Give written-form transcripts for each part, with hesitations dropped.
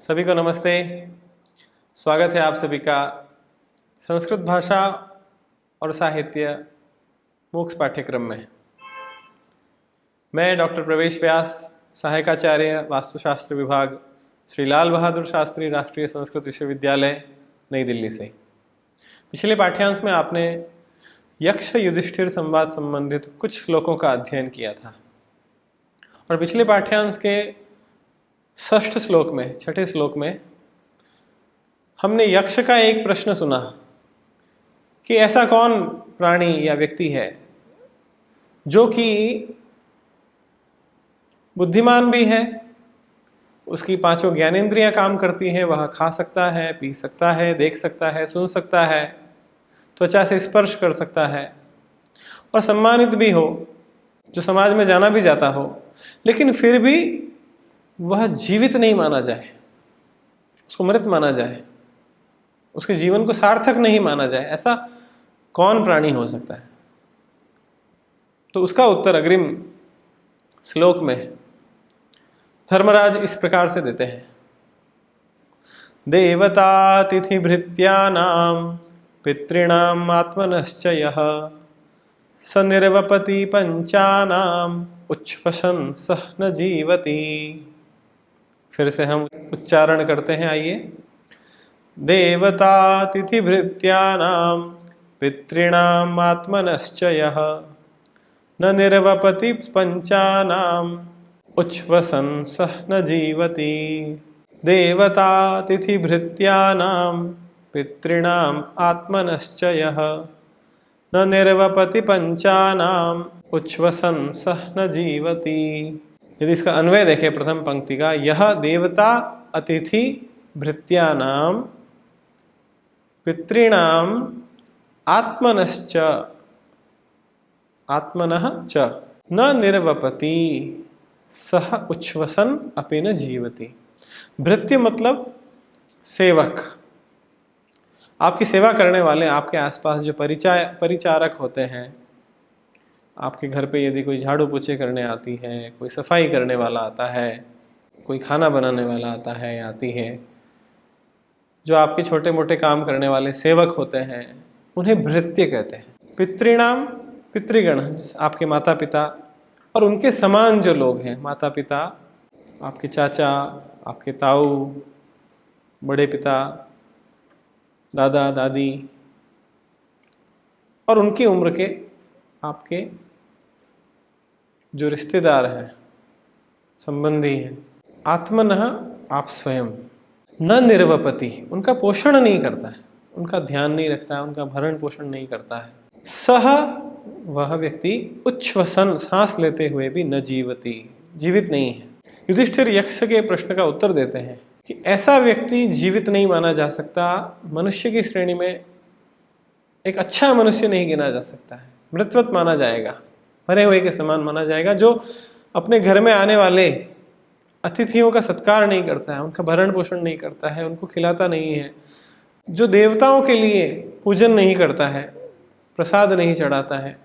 सभी को नमस्ते। स्वागत है आप सभी का संस्कृत भाषा और साहित्य मूक्स पाठ्यक्रम में। मैं डॉक्टर प्रवेश व्यास, सहायकाचार्य वास्तुशास्त्र विभाग, श्री लाल बहादुर शास्त्री राष्ट्रीय संस्कृत विश्वविद्यालय, नई दिल्ली से। पिछले पाठ्यांश में आपने यक्ष युधिष्ठिर संवाद संबंधित कुछ श्लोकों का अध्ययन किया था और पिछले पाठ्यांश के षष्ठ श्लोक में, छठे श्लोक में हमने यक्ष का एक प्रश्न सुना कि ऐसा कौन प्राणी या व्यक्ति है जो कि बुद्धिमान भी है, उसकी पांचों ज्ञानेंद्रियां काम करती हैं, वह खा सकता है, पी सकता है, देख सकता है, सुन सकता है, त्वचा से स्पर्श कर सकता है और सम्मानित भी हो, जो समाज में जाना भी जाता हो, लेकिन फिर भी वह जीवित नहीं माना जाए, उसको मृत माना जाए, उसके जीवन को सार्थक नहीं माना जाए। ऐसा कौन प्राणी हो सकता है? तो उसका उत्तर अग्रिम श्लोक में धर्मराज इस प्रकार से देते हैं। देवता तिथि भृत्यानाम पितॄणाम आत्मनश्च यः स निर्वपति पंचानाम उच्छ्वसन सह न जीवति। फिर से हम उच्चारण करते हैं, आइए। देवता तिथि भृत्यानाम पितॄणाम आत्मनश्च यः न निर्वपति पंचानाम उच्छ्वसन सह न जीवति। देवता तिथि भृत्यानाम पितॄणाम आत्मनश्च यः न निर्वपति पंचानाम उच्छ्वसन सह न जीवति। यदि इसका अन्वय देखें प्रथम पंक्ति का, यह देवता अतिथि भृत्यानाम पितॄणाम आत्मनश्च आत्मनः च न निर्वपति सह उच्छ्वसन अपि न जीवति। भृत्य मतलब सेवक, आपकी सेवा करने वाले, आपके आसपास जो परिचारक होते हैं। आपके घर पे यदि कोई झाड़ू पोछे करने आती है, कोई सफाई करने वाला आता है, कोई खाना बनाने वाला आता है या आती है, जो आपके छोटे मोटे काम करने वाले सेवक होते हैं, उन्हें भृत्य कहते हैं। पितृणाम, पितृगण आपके माता पिता और उनके समान जो लोग हैं, माता पिता, आपके चाचा, आपके ताऊ, बड़े पिता, दादा दादी और उनकी उम्र के आपके जो रिश्तेदार हैं, संबंधी हैं। आत्मनः आप स्वयं, न निर्वपति, उनका पोषण नहीं करता है, उनका ध्यान नहीं रखता है, उनका भरण पोषण नहीं करता है। सह, वह व्यक्ति उच्छ्वसन, सांस लेते हुए भी न जीवति, जीवित नहीं है। युधिष्ठिर यक्ष के प्रश्न का उत्तर देते हैं कि ऐसा व्यक्ति जीवित नहीं माना जा सकता, मनुष्य की श्रेणी में एक अच्छा मनुष्य नहीं गिना जा सकता है, मृतवत माना जाएगा, मरे हुए के समान माना जाएगा, जो अपने घर में आने वाले अतिथियों का सत्कार नहीं करता है, उनका भरण पोषण नहीं करता है, उनको खिलाता नहीं है, जो देवताओं के लिए पूजन नहीं करता है, प्रसाद नहीं चढ़ाता है,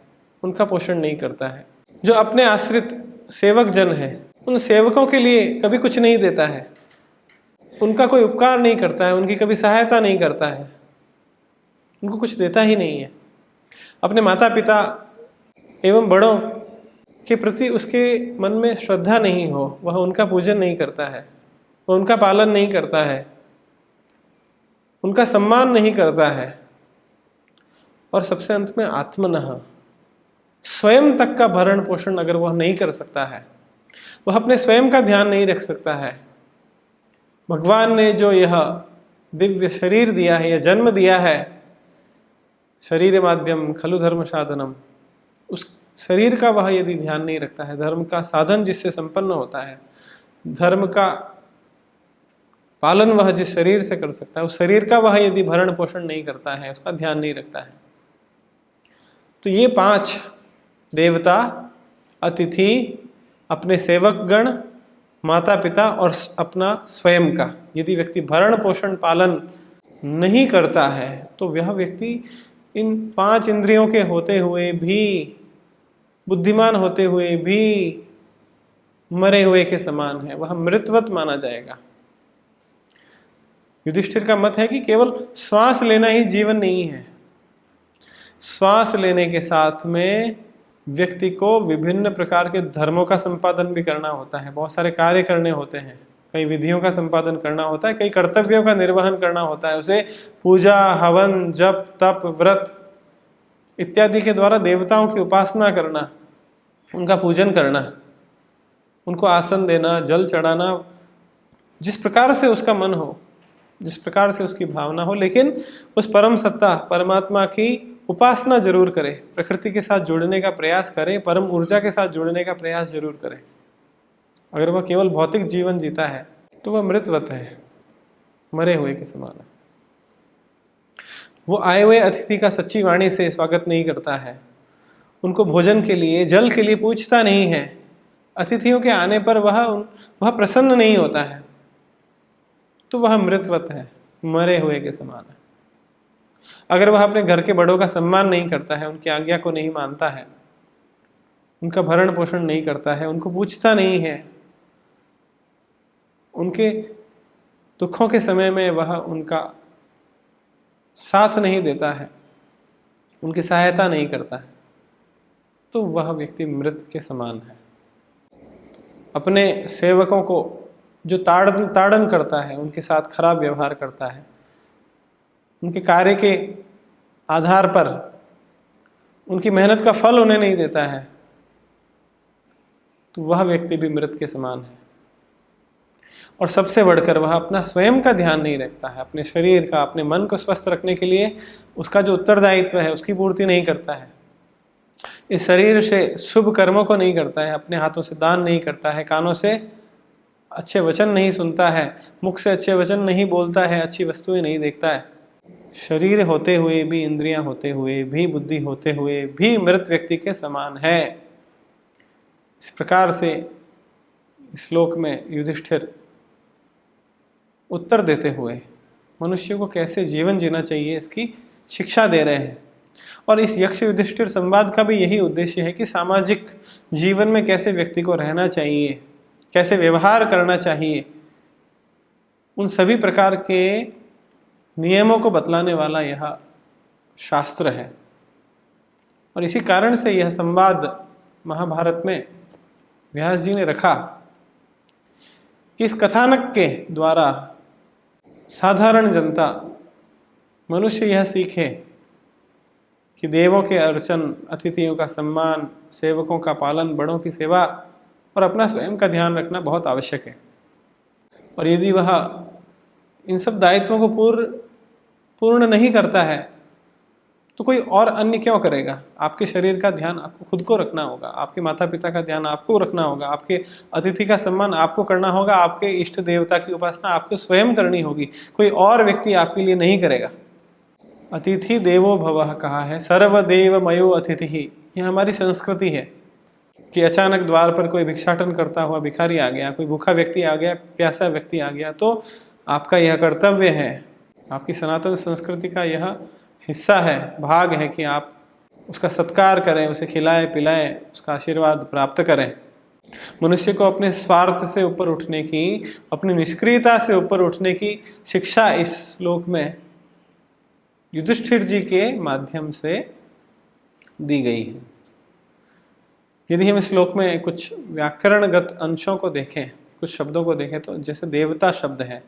उनका पोषण नहीं करता है, जो अपने आश्रित सेवक जन है, उन सेवकों के लिए कभी कुछ नहीं देता है, उनका कोई उपकार नहीं करता है, उनकी कभी सहायता नहीं करता है, उनको कुछ देता ही नहीं है। अपने माता पिता एवं बड़ों के प्रति उसके मन में श्रद्धा नहीं हो, वह उनका पूजन नहीं करता है, वह उनका पालन नहीं करता है, उनका सम्मान नहीं करता है, और सबसे अंत में आत्मनः, स्वयं तक का भरण पोषण अगर वह नहीं कर सकता है, वह अपने स्वयं का ध्यान नहीं रख सकता है। भगवान ने जो यह दिव्य शरीर दिया है, यह जन्म दिया है, शरीर माध्यम खलु धर्म साधनम, उस शरीर का वह यदि ध्यान नहीं रखता है, धर्म का साधन जिससे संपन्न होता है, धर्म का पालन वह जिस शरीर से कर सकता है, उस शरीर का वह यदि भरण पोषण नहीं करता है, उसका ध्यान नहीं रखता है, तो ये पांच, देवता, अतिथि, अपने सेवक गण, माता पिता और अपना स्वयं का, यदि व्यक्ति भरण पोषण पालन नहीं करता है, तो वह व्यक्ति इन पांच इंद्रियों के होते हुए भी, बुद्धिमान होते हुए भी मरे हुए के समान है, वह मृतवत माना जाएगा। युधिष्ठिर का मत है कि केवल श्वास लेना ही जीवन नहीं है। श्वास लेने के साथ में व्यक्ति को विभिन्न प्रकार के धर्मों का संपादन भी करना होता है, बहुत सारे कार्य करने होते हैं, कई विधियों का संपादन करना होता है, कई कर्तव्यों का निर्वहन करना होता है। उसे पूजा, हवन, जप, तप, व्रत इत्यादि के द्वारा देवताओं की उपासना करना, उनका पूजन करना, उनको आसन देना, जल चढ़ाना, जिस प्रकार से उसका मन हो, जिस प्रकार से उसकी भावना हो, लेकिन उस परम सत्ता परमात्मा की उपासना जरूर करे, प्रकृति के साथ जुड़ने का प्रयास करे, परम ऊर्जा के साथ जुड़ने का प्रयास जरूर करे। अगर वह केवल भौतिक जीवन जीता है तो वह मृतवत है, मरे हुए के समान है। वो आए हुए अतिथि का सच्ची वाणी से स्वागत नहीं करता है, उनको भोजन के लिए, जल के लिए पूछता नहीं है, अतिथियों के आने पर वह प्रसन्न नहीं होता है, तो वह मृतवत है, मरे हुए के समान है। अगर वह अपने घर के बड़ों का सम्मान नहीं करता है, उनकी आज्ञा को नहीं मानता है, उनका भरण पोषण नहीं करता है, उनको पूछता नहीं है, उनके दुखों के समय में वह उनका साथ नहीं देता है, उनकी सहायता नहीं करता है, तो वह व्यक्ति मृत के समान है। अपने सेवकों को जो ताड़न करता है, उनके साथ खराब व्यवहार करता है, उनके कार्य के आधार पर उनकी मेहनत का फल उन्हें नहीं देता है, तो वह व्यक्ति भी मृत के समान है। और सबसे बढ़कर वह अपना स्वयं का ध्यान नहीं रखता है, अपने शरीर का, अपने मन को स्वस्थ रखने के लिए उसका जो उत्तरदायित्व है उसकी पूर्ति नहीं करता है, इस शरीर से शुभ कर्मों को नहीं करता है, अपने हाथों से दान नहीं करता है, कानों से अच्छे वचन नहीं सुनता है, मुख से अच्छे वचन नहीं बोलता है, अच्छी वस्तुएं नहीं देखता है, शरीर होते हुए भी, इंद्रियां होते हुए भी, बुद्धि होते हुए भी मृत व्यक्ति के समान है। इस प्रकार से इस श्लोक में युधिष्ठिर उत्तर देते हुए मनुष्य को कैसे जीवन जीना चाहिए इसकी शिक्षा दे रहे हैं। और इस यक्ष युधिष्ठिर संवाद का भी यही उद्देश्य है कि सामाजिक जीवन में कैसे व्यक्ति को रहना चाहिए, कैसे व्यवहार करना चाहिए, उन सभी प्रकार के नियमों को बतलाने वाला यह शास्त्र है। और इसी कारण से यह संवाद महाभारत में व्यास जी ने रखा कि इस कथानक के द्वारा साधारण जनता, मनुष्य यह सीखे कि देवों के अर्चन, अतिथियों का सम्मान, सेवकों का पालन, बड़ों की सेवा और अपना स्वयं का ध्यान रखना बहुत आवश्यक है। और यदि वह इन सब दायित्वों को पूर्ण नहीं करता है तो कोई और अन्य क्यों करेगा। आपके शरीर का ध्यान आपको खुद को रखना होगा, आपके माता पिता का ध्यान आपको रखना होगा, आपके अतिथि का सम्मान आपको करना होगा, आपके इष्ट देवता की उपासना आपको स्वयं करनी होगी, कोई और व्यक्ति आपके लिए नहीं करेगा। अतिथि देवो भवः कहा है, सर्वदेवमयो अतिथि। यह हमारी संस्कृति है कि अचानक द्वार पर कोई भिक्षाटन करता हुआ भिखारी आ गया, कोई भूखा व्यक्ति आ गया, प्यासा व्यक्ति आ गया, तो आपका यह कर्तव्य है, आपकी सनातन संस्कृति का यह हिस्सा है, भाग है कि आप उसका सत्कार करें, उसे खिलाएं पिलाएं, उसका आशीर्वाद प्राप्त करें। मनुष्य को अपने स्वार्थ से ऊपर उठने की, अपनी निष्क्रियता से ऊपर उठने की शिक्षा इस श्लोक में युधिष्ठिर जी के माध्यम से दी गई है। यदि हम इस श्लोक में कुछ व्याकरणगत अंशों को देखें, कुछ शब्दों को देखें, तो जैसे देवता शब्द है,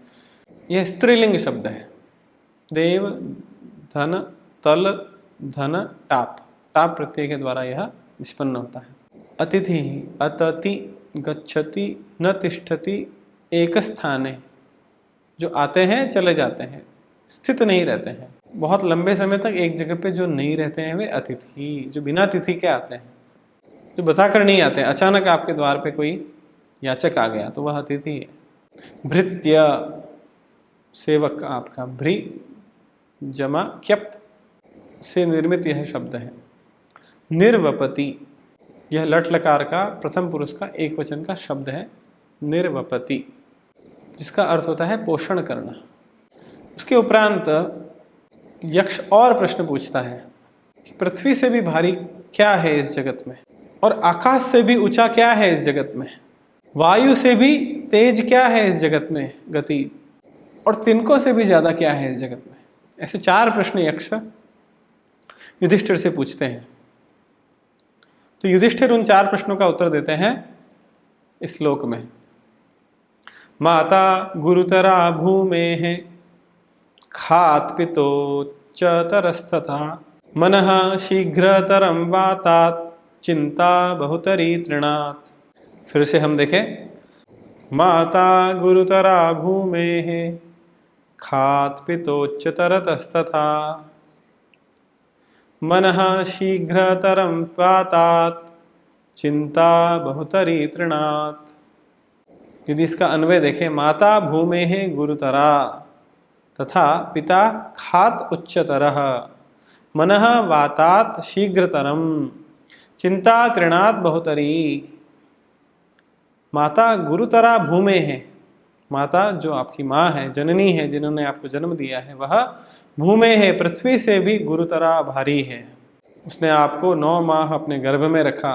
यह स्त्रीलिंग शब्द है। देव, धन, तल, धन, टाप, टाप प्रत्यय के द्वारा यह निष्पन्न होता है। अतिथि, अतति, गच्छति, न तिष्ठति, एक स्थाने, जो आते हैं चले जाते हैं, स्थित नहीं रहते हैं, बहुत लंबे समय तक एक जगह पे जो नहीं रहते हैं वे अतिथि। जो बिना तिथि के आते हैं, जो बताकर नहीं आते हैं, अचानक आपके द्वार पे कोई याचक आ गया तो वह अतिथि है। भृत्य, सेवक आपका, भ्री जमा क्यप से निर्मित यह शब्द है। निर्वपति, यह लट लकार का प्रथम पुरुष का एक वचन का शब्द है, निर्वपति, जिसका अर्थ होता है पोषण करना। उसके उपरांत यक्ष और प्रश्न पूछता है कि पृथ्वी से भी भारी क्या है इस जगत में, और आकाश से भी ऊंचा क्या है इस जगत में, वायु से भी तेज क्या है इस जगत में गति, और तिनकों से भी ज्यादा क्या है इस जगत में? ऐसे 4 प्रश्न यक्ष युधिष्ठिर से पूछते हैं। तो युधिष्ठिर उन 4 प्रश्नों का उत्तर देते हैं इस श्लोक में। माता गुरुतरा भूमेः खात् पितो च तरस्तथा मनः शीघ्रतरं वातात् चिंता बहुतरी तृणात्। फिर से हम देखें, माता गुरुतरा भूमेः खात् पितोच्च तरतस्तथा मनः शीघ्रतरं वातात् चिंता बहुतरी तृणात्। यदि इसका अन्वय देखें, माता भूमेः गुरुतरा तथा पिता खात् उच्चतरः मनः वातात् शीघ्रतरं चिंता तृणात् बहुतरी। माता गुरुतरा भूमे है, माता जो आपकी माँ है, जननी है, जिन्होंने आपको जन्म दिया है, वह भूमे है, पृथ्वी से भी गुरुतरा भारी है। उसने आपको 9 माह अपने गर्भ में रखा,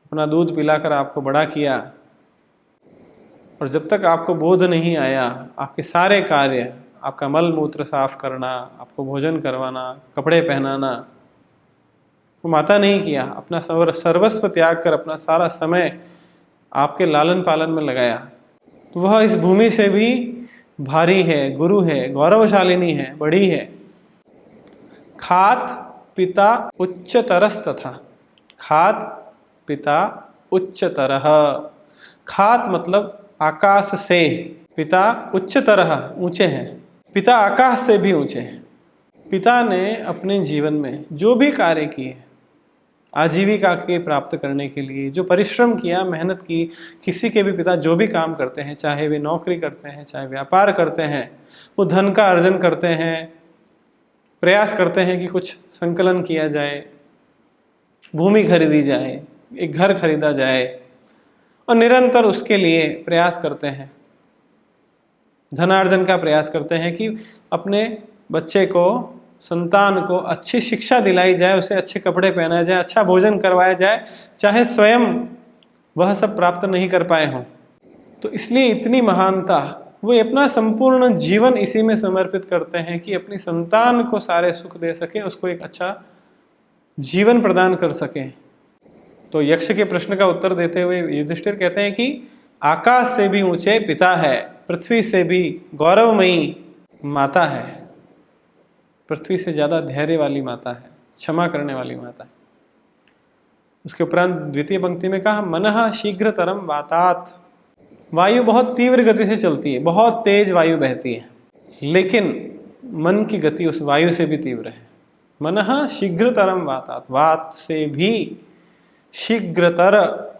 अपना दूध पिलाकर आपको बड़ा किया, और जब तक आपको बोध नहीं आया, आपके सारे कार्य, आपका मल मूत्र साफ करना, आपको भोजन करवाना, कपड़े पहनाना, वो माता नहीं किया। अपना सर्वस्व त्याग कर अपना सारा समय आपके लालन पालन में लगाया। तो वह इस भूमि से भी भारी है, गुरु है, गौरवशालिनी है, बड़ी है। खात पिता उच्चतरस्तथा, खात पिता उच्चतरः। खात मतलब आकाश से, पिता उच्चतरः ऊंचे हैं, पिता आकाश से भी ऊंचे हैं। पिता ने अपने जीवन में जो भी कार्य किए, आजीविका के प्राप्त करने के लिए जो परिश्रम किया, मेहनत की, किसी के भी पिता जो भी काम करते हैं, चाहे वे नौकरी करते हैं, चाहे व्यापार करते हैं, वो धन का अर्जन करते हैं, प्रयास करते हैं कि कुछ संकलन किया जाए, भूमि खरीदी जाए, एक घर खरीदा जाए, और निरंतर उसके लिए प्रयास करते हैं, धनार्जन का प्रयास करते हैं कि अपने बच्चे को, संतान को अच्छी शिक्षा दिलाई जाए, उसे अच्छे कपड़े पहनाए जाए, अच्छा भोजन करवाया जाए, चाहे स्वयं वह सब प्राप्त नहीं कर पाए हों। तो इसलिए इतनी महानता, वो अपना संपूर्ण जीवन इसी में समर्पित करते हैं कि अपनी संतान को सारे सुख दे सकें, उसको एक अच्छा जीवन प्रदान कर सकें। तो यक्ष के प्रश्न का उत्तर देते हुए युधिष्ठिर कहते हैं कि आकाश से भी ऊंचे पिता है, पृथ्वी से भी गौरवमयी माता है, पृथ्वी से ज्यादा धैर्य वाली माता है, क्षमा करने वाली माता है। उसके उपरांत द्वितीय पंक्ति में कहा, मनः शीघ्रतरम वातात्। वायु बहुत तीव्र गति से चलती है, बहुत तेज वायु बहती है, लेकिन मन की गति उस वायु से भी तीव्र है। मनः शीघ्रतरम वातात्, वात से भी शीघ्रतर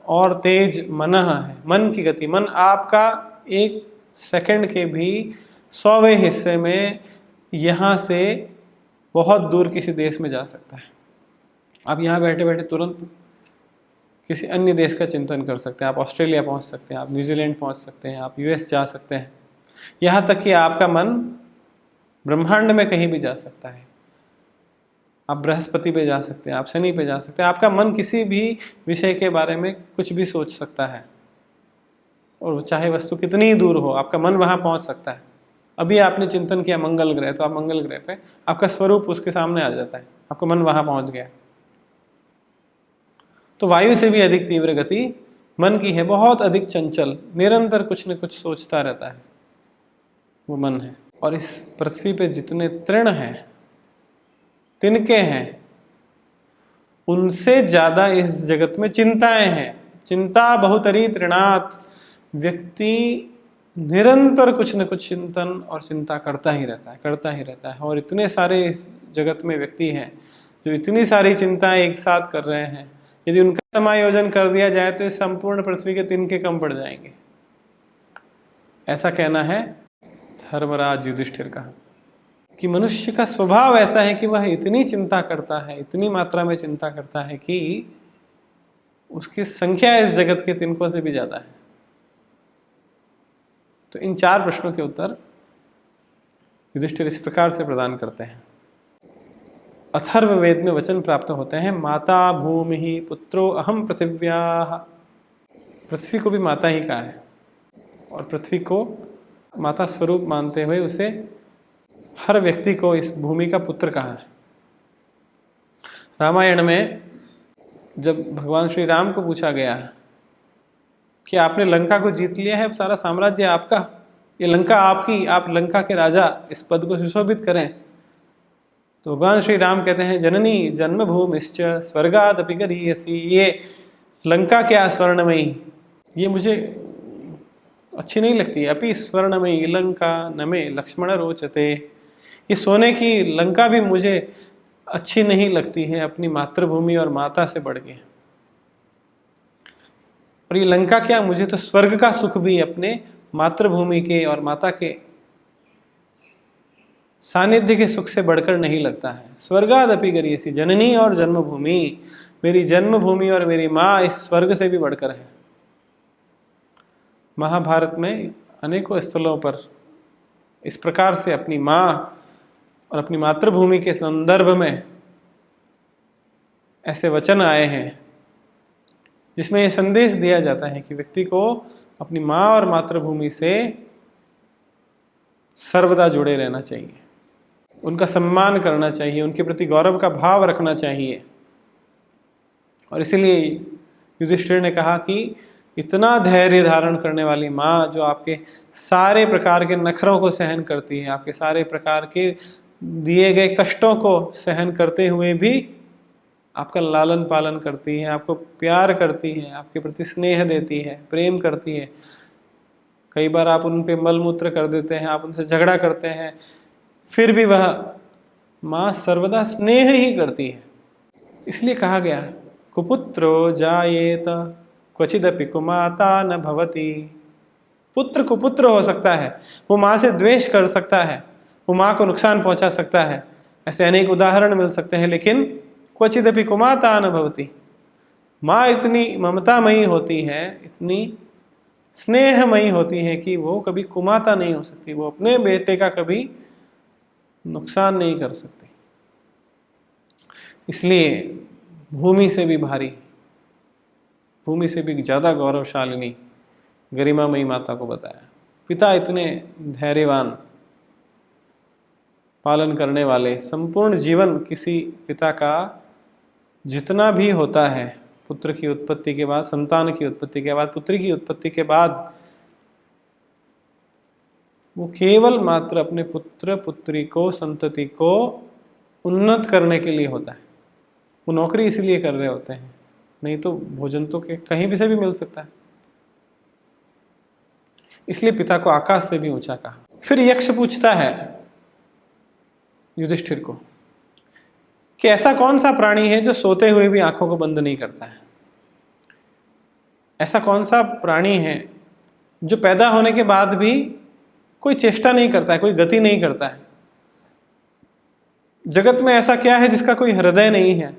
और तेज मनः है, मन की गति। मन आपका 1 सेकंड के भी 100वें हिस्से में यहाँ से बहुत दूर किसी देश में जा सकता है। आप यहाँ बैठे बैठे तुरंत किसी अन्य देश का चिंतन कर सकते हैं। आप ऑस्ट्रेलिया पहुँच सकते हैं, आप न्यूजीलैंड पहुँच सकते हैं, आप यूएस जा सकते हैं, यहाँ तक कि आपका मन ब्रह्मांड में कहीं भी जा सकता है। आप बृहस्पति पे जा सकते हैं, आप शनि पे जा सकते हैं। आपका मन किसी भी विषय के बारे में कुछ भी सोच सकता है, और चाहे वस्तु कितनी ही दूर हो, आपका मन वहाँ पहुँच सकता है। अभी आपने चिंतन किया मंगल ग्रह, तो आप मंगल ग्रह पे, आपका स्वरूप उसके सामने आ जाता है, आपका मन वहाँ पहुँच गया। तो वायु से भी अधिक तीव्र गति मन की है, बहुत अधिक चंचल, निरंतर कुछ न कुछ सोचता रहता है, वो मन है। और इस पृथ्वी पे जितने तृण हैं, तिनके हैं, उनसे ज्यादा इस जगत में चिंताएं हैं। चिंता बहुतरी तृणात्। व्यक्ति निरंतर कुछ न कुछ चिंतन और चिंता करता ही रहता है, करता ही रहता है। और इतने सारे इस जगत में व्यक्ति हैं जो इतनी सारी चिंताएं एक साथ कर रहे हैं, यदि उनका समायोजन कर दिया जाए तो इस संपूर्ण पृथ्वी के तिनके कम पड़ जाएंगे। ऐसा कहना है धर्मराज युधिष्ठिर का, कि मनुष्य का स्वभाव ऐसा है कि वह इतनी चिंता करता है, इतनी मात्रा में चिंता करता है कि उसकी संख्या इस जगत के तिनकों से भी ज्यादा है। तो इन 4 प्रश्नों के उत्तर युधिष्ठिर इस प्रकार से प्रदान करते हैं। अथर्ववेद में वचन प्राप्त होते हैं, माता भूमि पुत्रो अहम पृथिव्याः। पृथ्वी को भी माता ही कहा है, और पृथ्वी को माता स्वरूप मानते हुए उसे हर व्यक्ति को इस भूमि का पुत्र कहा है। रामायण में जब भगवान श्री राम को पूछा गया कि आपने लंका को जीत लिया है, सारा साम्राज्य आपका, ये लंका आपकी, आप लंका के राजा, इस पद को सुशोभित करें, तो भगवान श्री राम कहते हैं जननी जन्मभूमिश्च स्वर्गादपि गरीयसी। ये लंका क्या स्वर्णमयी, ये मुझे अच्छी नहीं लगती। अपि स्वर्णमयी लंका न मे लक्ष्मण रोचते, ये सोने की लंका भी मुझे अच्छी नहीं लगती है अपनी मातृभूमि और माता से बढ़ के। और ये लंका क्या, मुझे तो स्वर्ग का सुख भी अपने मातृभूमि के और माता के सानिध्य के सुख से बढ़कर नहीं लगता है। स्वर्गादपि गरीयसी, जननी और जन्मभूमि, मेरी जन्मभूमि और मेरी माँ इस स्वर्ग से भी बढ़कर है। महाभारत में अनेकों स्थलों पर इस प्रकार से अपनी माँ और अपनी मातृभूमि के संदर्भ में ऐसे वचन आए हैं जिसमें यह संदेश दिया जाता है कि व्यक्ति को अपनी माँ और मातृभूमि से सर्वदा जुड़े रहना चाहिए, उनका सम्मान करना चाहिए, उनके प्रति गौरव का भाव रखना चाहिए। और इसीलिए युधिष्ठिर ने कहा कि इतना धैर्य धारण करने वाली माँ जो आपके सारे प्रकार के नखरों को सहन करती है, आपके सारे प्रकार के दिए गए कष्टों को सहन करते हुए भी आपका लालन पालन करती है, आपको प्यार करती है, आपके प्रति स्नेह देती है, प्रेम करती है। कई बार आप उन पे मलमूत्र कर देते हैं, आप उनसे झगड़ा करते हैं, फिर भी वह माँ सर्वदा स्नेह ही करती है। इसलिए कहा गया कुपुत्रो जायेत क्वचिदपि कुमाता न भवति। पुत्र कुपुत्र हो सकता है, वो माँ से द्वेष कर सकता है, वो माँ को नुकसान पहुंचा सकता है, ऐसे अनेक उदाहरण मिल सकते हैं, लेकिन क्वचिदपि कुमाता न भवति। माँ इतनी ममतामयी होती है, इतनी स्नेहमयी होती है कि वो कभी कुमाता नहीं हो सकती, वो अपने बेटे का कभी नुकसान नहीं कर सकती। इसलिए भूमि से भी भारी, भूमि से भी ज्यादा गौरवशालिनी गरिमामयी माता को बताया। पिता इतने धैर्यवान, पालन करने वाले, संपूर्ण जीवन किसी पिता का जितना भी होता है, पुत्र की उत्पत्ति के बाद, संतान की उत्पत्ति के बाद, पुत्री की उत्पत्ति के बाद, वो केवल मात्र अपने पुत्र पुत्री को, संतति को उन्नत करने के लिए होता है। वो नौकरी इसलिए कर रहे होते हैं, नहीं तो भोजन तो कहीं भी से भी मिल सकता है। इसलिए पिता को आकाश से भी ऊंचा कहा। फिर यक्ष पूछता है युधिष्ठिर को कि ऐसा कौन सा प्राणी है जो सोते हुए भी आंखों को बंद नहीं करता है? ऐसा कौन सा प्राणी है जो पैदा होने के बाद भी कोई चेष्टा नहीं करता है, कोई गति नहीं करता है? जगत में ऐसा क्या है जिसका कोई हृदय नहीं है?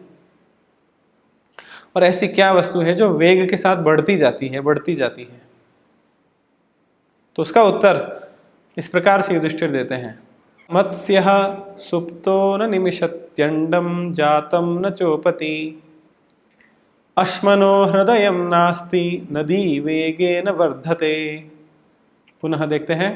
और ऐसी क्या वस्तु है जो वेग के साथ बढ़ती जाती है, बढ़ती जाती है? तो उसका उत्तर इस प्रकार से युधिष्ठिर देते हैं। मत्स्यः सुप्तो न निमिषत्यंडम जातम न चोपति, अश्मनो हृदयं नास्ति नदी वेगेन वर्धते। पुनः देखते हैं।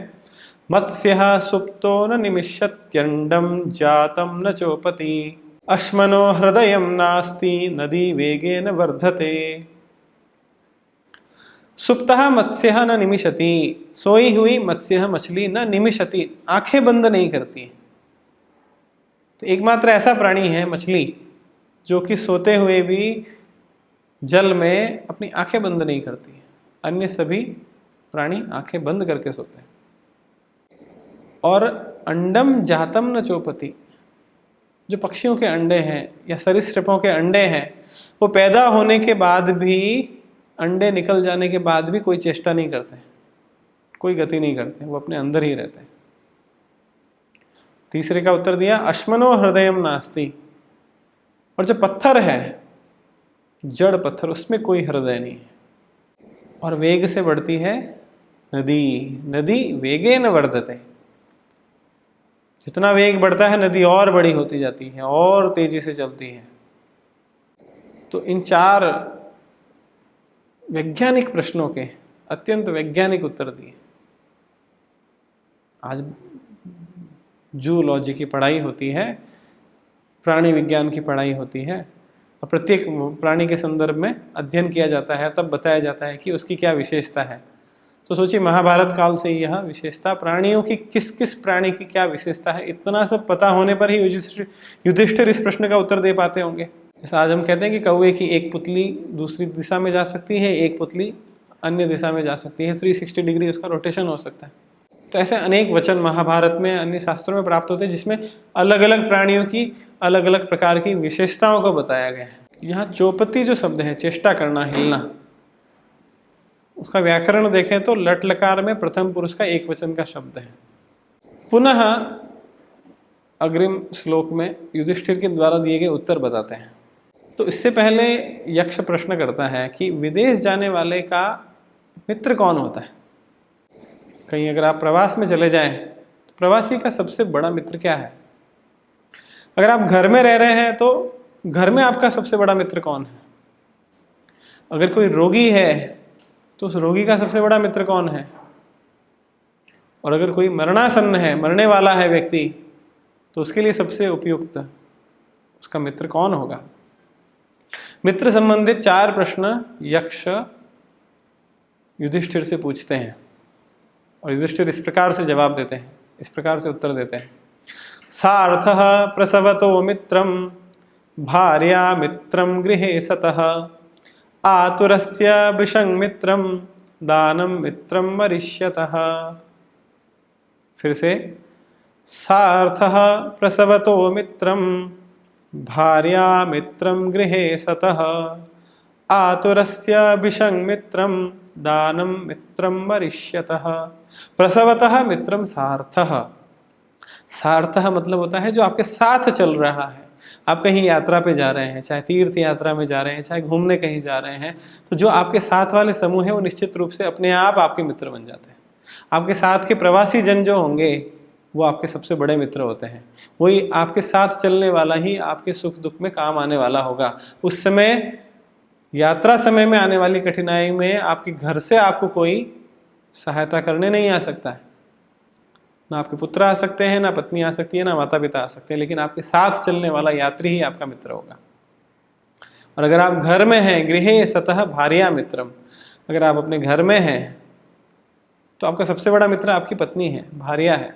मत्स्यः सुप्तो न निमिषत्यंडम जातम न चोपति, अश्मनो हृदयं नास्ति नदी वेगेन वर्धते। सुप्तः मत्स्यः न निमिषति, सोई हुई मत्स्यः मछली न निमिषति, आंखें बंद नहीं करती। तो एकमात्र ऐसा प्राणी है मछली जो कि सोते हुए भी जल में अपनी आंखें बंद नहीं करती है। अन्य सभी प्राणी आंखें बंद करके सोते हैं। और अंडम जातम न चोपति, जो पक्षियों के अंडे हैं या सरीसृपों के अंडे हैं, वो पैदा होने के बाद भी, अंडे निकल जाने के बाद भी कोई चेष्टा नहीं करते, कोई गति नहीं करते, वो अपने अंदर ही रहते हैं। तीसरे का उत्तर दिया अश्मनो हृदयम नास्ति, और जो पत्थर है, जड़ पत्थर, उसमें कोई हृदय नहीं है। और वेग से बढ़ती है नदी, नदी वेगेन वर्धते, जितना वेग बढ़ता है नदी और बड़ी होती जाती है और तेजी से चलती है। तो इन चार वैज्ञानिक प्रश्नों के अत्यंत वैज्ञानिक उत्तर दिए। आज जूलॉजी की पढ़ाई होती है, प्राणी विज्ञान की पढ़ाई होती है, और प्रत्येक प्राणी के संदर्भ में अध्ययन किया जाता है, तब बताया जाता है कि उसकी क्या विशेषता है। तो सोचिए, महाभारत काल से यह विशेषता, प्राणियों की किस किस प्राणी की क्या विशेषता है, इतना सब पता होने पर ही युधिष्ठिर इस प्रश्न का उत्तर दे पाते होंगे। जैसे आज हम कहते हैं कि कौवे की एक पुतली दूसरी दिशा में जा सकती है, एक पुतली अन्य दिशा में जा सकती है, 360 डिग्री उसका रोटेशन हो सकता है। तो ऐसे अनेक वचन महाभारत में, अन्य शास्त्रों में प्राप्त होते हैं जिसमें अलग अलग प्राणियों की अलग अलग प्रकार की विशेषताओं को बताया गया है। यहाँ चौपती जो शब्द है, चेष्टा करना, हिलना, उसका व्याकरण देखें तो लट लकार में प्रथम पुरुष का एक वचन का शब्द है। पुनः अग्रिम श्लोक में युधिष्ठिर के द्वारा दिए गए उत्तर बताते हैं। तो इससे पहले यक्ष प्रश्न करता है कि विदेश जाने वाले का मित्र कौन होता है। कहीं अगर आप प्रवास में चले जाएं तो प्रवासी का सबसे बड़ा मित्र क्या है। अगर आप घर में रह रहे हैं तो घर में आपका सबसे बड़ा मित्र कौन है। अगर कोई रोगी है तो उस रोगी का सबसे बड़ा मित्र कौन है। और अगर कोई मरणासन्न है, मरने वाला है व्यक्ति, तो उसके लिए सबसे उपयुक्त उसका मित्र कौन होगा। मित्र संबंधित 4 प्रश्न यक्ष युधिष्ठिर से पूछते हैं और युधिष्ठिर इस प्रकार से जवाब देते हैं, इस प्रकार से उत्तर देते हैं। सार्थः प्रसवतो मित्रम भार्या मित्रम गृहे सतः आतुरस्य विषं मित्रम दानं मित्रम वरिष्यतः। फिर से, सार्थः प्रसवतो मित्रम भार्या मित्रम गृहे सतः आतुरस्य विषं मित्रम दानं मित्रम वरिष्यतः। प्रसवतः मित्रम सार्थः। सार्थः मतलब होता है जो आपके साथ चल रहा है। आप कहीं यात्रा पे जा रहे हैं, चाहे तीर्थ यात्रा में जा रहे हैं, चाहे घूमने कहीं जा रहे हैं, तो जो आपके साथ वाले समूह है वो निश्चित रूप से अपने आप आपके मित्र बन जाते हैं। आपके साथ के प्रवासी जन जो होंगे वो आपके सबसे बड़े मित्र होते हैं। वही आपके साथ चलने वाला ही आपके सुख दुख में काम आने वाला होगा। उस समय, यात्रा समय में आने वाली कठिनाई में आपके घर से आपको कोई सहायता करने नहीं आ सकता है। ना आपके पुत्र आ सकते हैं, ना पत्नी आ सकती है, ना माता पिता आ सकते हैं, लेकिन आपके साथ चलने वाला यात्री ही आपका मित्र होगा। और अगर आप घर में हैं, गृहे सतः भार्या मित्रम, अगर आप अपने घर में हैं तो आपका सबसे बड़ा मित्र आपकी पत्नी है, भार्या है।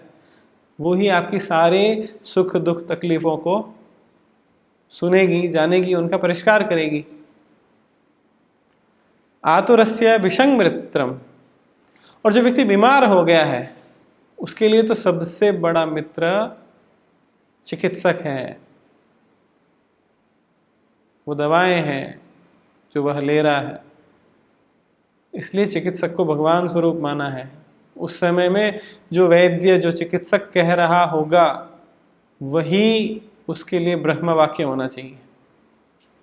वो ही आपकी सारे सुख दुख तकलीफों को सुनेगी, जानेगी, उनका परिष्कार करेगी। आतुरस्य विषं मित्रम, और जो व्यक्ति बीमार हो गया है उसके लिए तो सबसे बड़ा मित्र चिकित्सक है। वो दवाएं हैं जो वह ले रहा है, इसलिए चिकित्सक को भगवान स्वरूप माना है। उस समय में जो वैद्य, जो चिकित्सक कह रहा होगा वही उसके लिए ब्रह्म वाक्य होना चाहिए,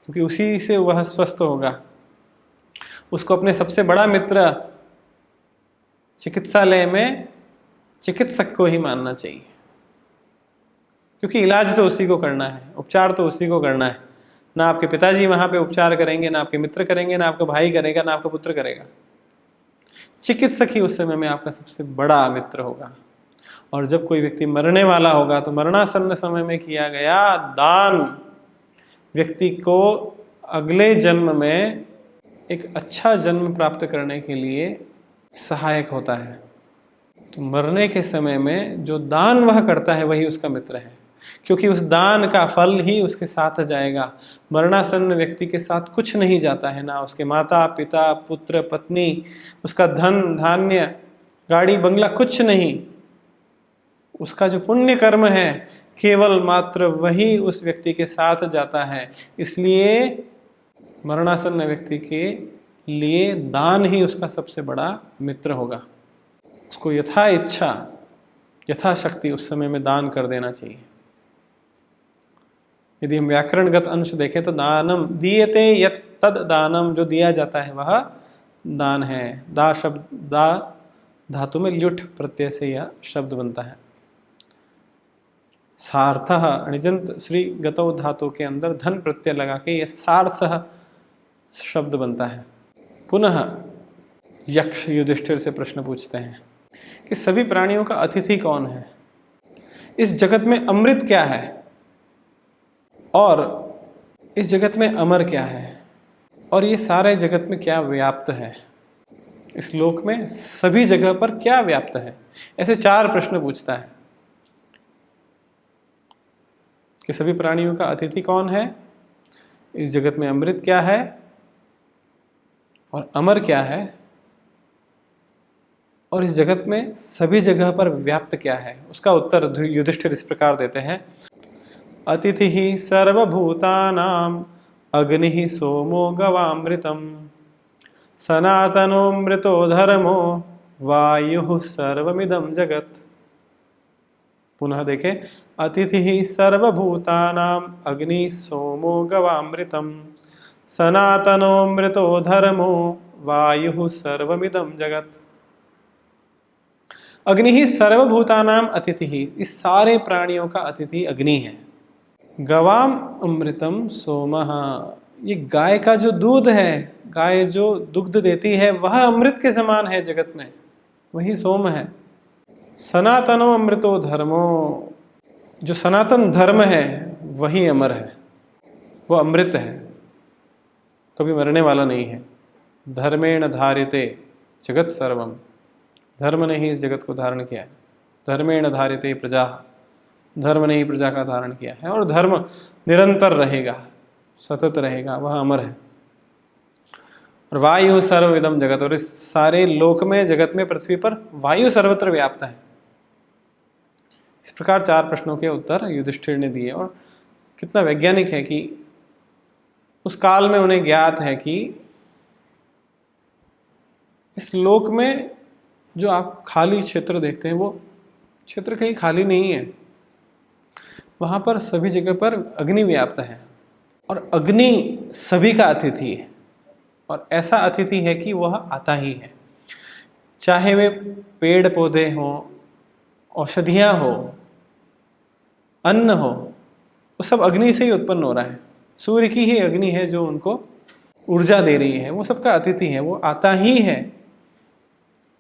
क्योंकि उसी से वह स्वस्थ होगा। उसको अपने सबसे बड़ा मित्र चिकित्सालय में चिकित्सक को ही मानना चाहिए, क्योंकि इलाज तो उसी को करना है, उपचार तो उसी को करना है। ना आपके पिताजी वहां पे उपचार करेंगे, ना आपके मित्र करेंगे, ना आपका भाई करेगा, ना आपका पुत्र करेगा। चिकित्सक ही उस समय में आपका सबसे बड़ा मित्र होगा। और जब कोई व्यक्ति मरने वाला होगा तो मरणासन्न समय में किया गया दान व्यक्ति को अगले जन्म में एक अच्छा जन्म प्राप्त करने के लिए सहायक होता है। तो मरने के समय में जो दान वह करता है वही उसका मित्र है, क्योंकि उस दान का फल ही उसके साथ जाएगा। मरणासन्न व्यक्ति के साथ कुछ नहीं जाता है, ना उसके माता पिता, पुत्र, पत्नी, उसका धन धान्य, गाड़ी बंगला, कुछ नहीं। उसका जो पुण्य कर्म है केवल मात्र वही उस व्यक्ति के साथ जाता है। इसलिए मरणासन्न व्यक्ति के लिए दान ही उसका सबसे बड़ा मित्र होगा। उसको यथा इच्छा, यथाशक्ति उस समय में दान कर देना चाहिए। यदि हम व्याकरणगत अंश देखें तो दानम दीयते यत् तद दानम, जो दिया जाता है वह दान है। दा शब्द, दा धातु में ल्युठ प्रत्यय से यह शब्द बनता है। सार्थः अणिजंत श्री गतौ धातु के अंदर धन प्रत्यय लगा के यह सार्थः शब्द बनता है। पुनः यक्ष युधिष्ठिर से प्रश्न पूछते हैं कि सभी प्राणियों का अतिथि कौन है, इस जगत में अमृत क्या है और इस जगत में अमर क्या है, और ये सारे जगत में क्या व्याप्त है, इस लोक में सभी जगह पर क्या व्याप्त है। ऐसे 4 प्रश्न पूछता है कि सभी प्राणियों का अतिथि कौन है, इस जगत में अमृत क्या है और अमर क्या है, और इस जगत में सभी जगह पर व्याप्त क्या है। उसका उत्तर युधिष्ठिर इस प्रकार देते हैं, अतिथि ही सर्वभूतानाम अग्नि सोमो गवामृतम सनातनोमृतो धर्मो वायु सर्वमिदं जगत। पुनः देखें, अतिथि ही सर्वभूतानाम अग्नि सोमो गवामृतम सनातनोमृतो धर्मो वायु सर्वमिदं जगत। अग्नि ही सर्वभूतानाम अतिथि ही, इस सारे प्राणियों का अतिथि अग्नि है। गवाम अमृतम सोमः, ये गाय का जो दूध है, गाय जो दुग्ध देती है वह अमृत के समान है जगत में, वही सोम है। सनातनो अमृतो धर्मो, जो सनातन धर्म है वही अमर है, वो अमृत है, कभी मरने वाला नहीं है। धर्मेण धार्यते जगत सर्वम, धर्म ने ही इस जगत को धारण किया है। धर्मेण धार्यते प्रजा, धर्म ने ही प्रजा का धारण किया है, और धर्म निरंतर रहेगा, सतत रहेगा, वह अमर है। और वायु सर्वविदम जगत, और इस सारे लोक में, जगत में, पृथ्वी पर वायु सर्वत्र व्याप्त है। इस प्रकार 4 प्रश्नों के उत्तर युधिष्ठिर ने दिए। और कितना वैज्ञानिक है कि उस काल में उन्हें ज्ञात है कि इस लोक में जो आप खाली क्षेत्र देखते हैं वो क्षेत्र कहीं खाली नहीं है, वहाँ पर सभी जगह पर अग्नि व्याप्त है, और अग्नि सभी का अतिथि है, और ऐसा अतिथि है कि वह आता ही है। चाहे वे पेड़ पौधे हों, औषधियाँ हो, अन्न हो, वो सब अग्नि से ही उत्पन्न हो रहा है। सूर्य की ही अग्नि है जो उनको ऊर्जा दे रही है, वो सबका अतिथि है, वो आता ही है।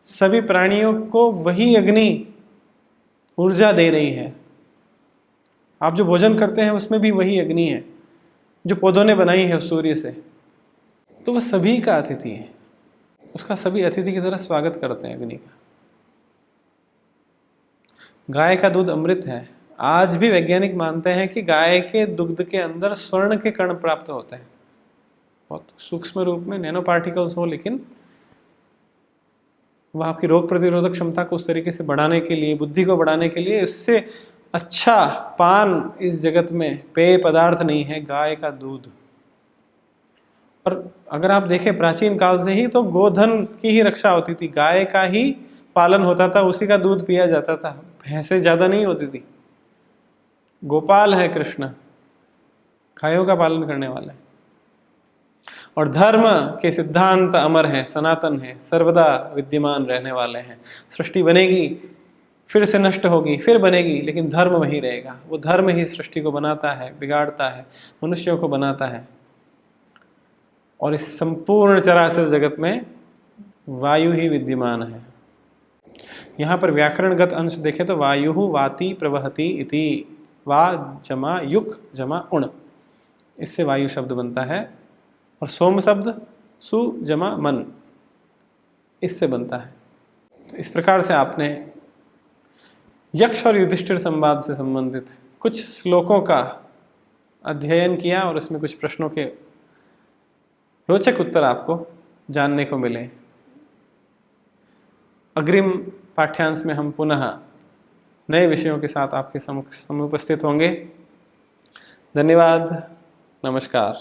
सभी प्राणियों को वही अग्नि ऊर्जा दे रही है। आप जो भोजन करते हैं उसमें भी वही अग्नि है जो पौधों ने बनाई है उस सूर्य से, तो वह सभी का अतिथि है, उसका सभी अतिथि की तरह स्वागत करते हैं अग्नि का। गाय का दूध अमृत है। आज भी वैज्ञानिक मानते हैं कि गाय के दुग्ध के अंदर स्वर्ण के कण प्राप्त होते हैं, बहुत सूक्ष्म रूप में, नैनो पार्टिकल्स हो, लेकिन वह आपकी रोग प्रतिरोधक क्षमता को उस तरीके से बढ़ाने के लिए, बुद्धि को बढ़ाने के लिए, उससे अच्छा पान इस जगत में पेय पदार्थ नहीं है गाय का दूध। और अगर आप देखें प्राचीन काल से ही तो गोधन की ही रक्षा होती थी, गाय का ही पालन होता था, उसी का दूध पिया जाता था, भैंसें ज़्यादा नहीं होती थी। गोपाल है कृष्ण, गायों का पालन करने वाला है। और धर्म के सिद्धांत अमर हैं, सनातन हैं, सर्वदा विद्यमान रहने वाले हैं। सृष्टि बनेगी, फिर से नष्ट होगी, फिर बनेगी, लेकिन धर्म वही रहेगा। वो धर्म ही सृष्टि को बनाता है, बिगाड़ता है, मनुष्यों को बनाता है। और इस संपूर्ण चराचर जगत में वायु ही विद्यमान है। यहाँ पर व्याकरणगत अंश देखें तो वायु वाति प्रवहति इति, वा जमा युक जमा उण, इससे वायु शब्द बनता है। और सोम शब्द सु जमा मन, इससे बनता है। तो इस प्रकार से आपने यक्ष और युधिष्ठिर संवाद से संबंधित कुछ श्लोकों का अध्ययन किया, और इसमें कुछ प्रश्नों के रोचक उत्तर आपको जानने को मिले। अग्रिम पाठ्यांश में हम पुनः नए विषयों के साथ आपके सम्मुख उपस्थित होंगे। धन्यवाद, नमस्कार।